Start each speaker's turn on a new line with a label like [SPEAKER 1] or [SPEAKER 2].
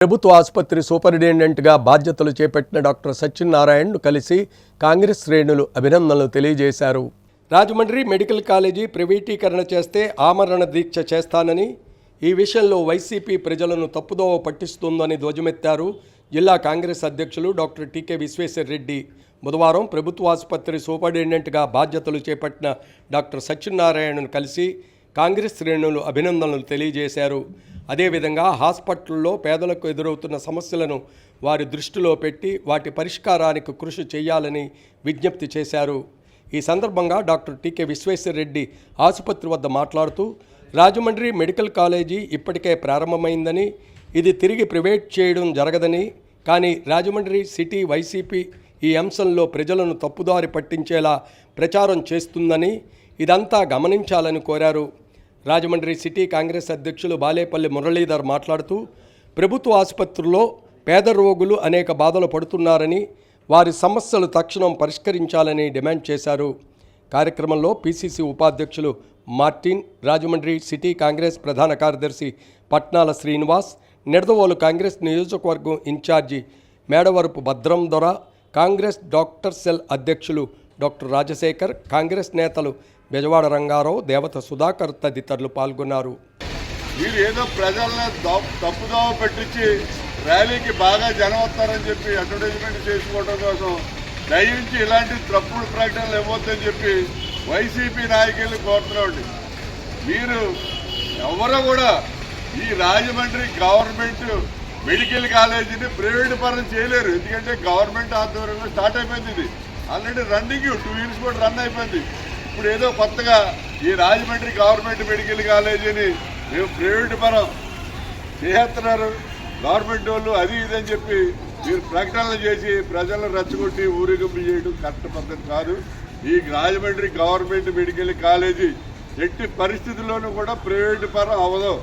[SPEAKER 1] ప్రభుత్వ ఆసుపత్రి సూపరింటెండెంట్గా బాధ్యతలు చేపట్టిన డాక్టర్ సత్యనారాయణను కలిసి కాంగ్రెస్ శ్రేణులు అభినందనలు తెలియజేశారు. రాజమండ్రి మెడికల్ కాలేజీ ప్రైవేటీకరణ చేస్తే ఆమరణ దీక్ష చేస్తానని, ఈ విషయంలో వైసీపీ ప్రజలను తప్పుదోవ పట్టిస్తుందని ధ్వజమెత్తారు జిల్లా కాంగ్రెస్ అధ్యక్షులు డాక్టర్ టీకే విశ్వేశ్వరరెడ్డి. బుధవారం ప్రభుత్వ ఆసుపత్రి సూపరింటెండెంట్గా బాధ్యతలు చేపట్టిన డాక్టర్ సత్యనారాయణను కలిసి కాంగ్రెస్ శ్రేణులు అభినందనలు తెలియజేశారు. అదేవిధంగా హాస్పిటల్లో పేదలకు ఎదురవుతున్న సమస్యలను వారి దృష్టిలో పెట్టి వాటి పరిష్కారానికి కృషి చేయాలని విజ్ఞప్తి చేశారు. ఈ సందర్భంగా డాక్టర్ టీకే విశ్వేశ్వరరెడ్డి ఆసుపత్రి వద్ద మాట్లాడుతూ, రాజమండ్రి మెడికల్ కాలేజీ ఇప్పటికే ప్రారంభమైందని, ఇది తిరిగి ప్రైవేట్ చేయడం జరగదని, కానీ రాజమండ్రి సిటీ వైసీపీ ఈ అంశంలో ప్రజలను తప్పుదారి పట్టించేలా ప్రచారం చేస్తుందని, ఇదంతా గమనించాలని కోరారు. రాజమండ్రి సిటీ కాంగ్రెస్ అధ్యక్షులు బాలేపల్లి మురళీధర్ మాట్లాడుతూ, ప్రభుత్వ ఆసుపత్రుల్లో పేద రోగులు అనేక బాధలు పడుతున్నారని, వారి సమస్యలు తక్షణం పరిష్కరించాలని డిమాండ్ చేశారు. కార్యక్రమంలో పిసిసి ఉపాధ్యక్షులు మార్టిన్, రాజమండ్రి సిటీ కాంగ్రెస్ ప్రధాన కార్యదర్శి పట్నాల శ్రీనివాస్, నిడదవోలు కాంగ్రెస్ నియోజకవర్గం ఇన్ఛార్జి మేడవరపు భద్రం దొర, కాంగ్రెస్ డాక్టర్ సెల్ అధ్యక్షులు డాక్టర్ రాజశేఖర్, కాంగ్రెస్ నేతలు బెజవాడ రంగారావు, దేవత సుధాకర్ తదితరులు పాల్గొన్నారు.
[SPEAKER 2] మీరు ఏదో ప్రజలను తప్పుదోవ పెట్టించి ర్యాలీకి బాగా జనం వస్తారని చెప్పి అడ్వర్టైజ్మెంట్ చేసుకోవడం కోసం దయించి ఇలాంటి తప్పుడు ప్రకటనలు ఇవ్వద్దని చెప్పి వైసీపీ నాయకులు కోరుతున్నాండి. మీరు ఎవరో కూడా ఈ రాజమండ్రి గవర్నమెంట్ మెడికల్ కాలేజీని ప్రైవేట్ పరం చేయలేరు. ఎందుకంటే గవర్నమెంట్ ఆధ్వర్యంలో స్టార్ట్ అయిపోయింది. ఇది ఆల్రెడీ రన్నింగ్ 2 years కూడా రన్ అయిపోయింది. ఇప్పుడు ఏదో కొత్తగా ఈ రాజమండ్రి గవర్నమెంట్ మెడికల్ కాలేజీని మేము ప్రైవేట్ పరం చేస్తున్నారు గవర్నమెంట్ వాళ్ళు, అది ఇదని చెప్పి మీరు ప్రకటనలు చేసి ప్రజలను రెచ్చగొట్టి ఊరేగింపు చేయడం కరెక్ట్ పద్ధతి కాదు. ఈ రాజమండ్రి గవర్నమెంట్ మెడికల్ కాలేజీ ఎట్టి పరిస్థితుల్లోనూ కూడా ప్రైవేట్ పరం అవ్వదు.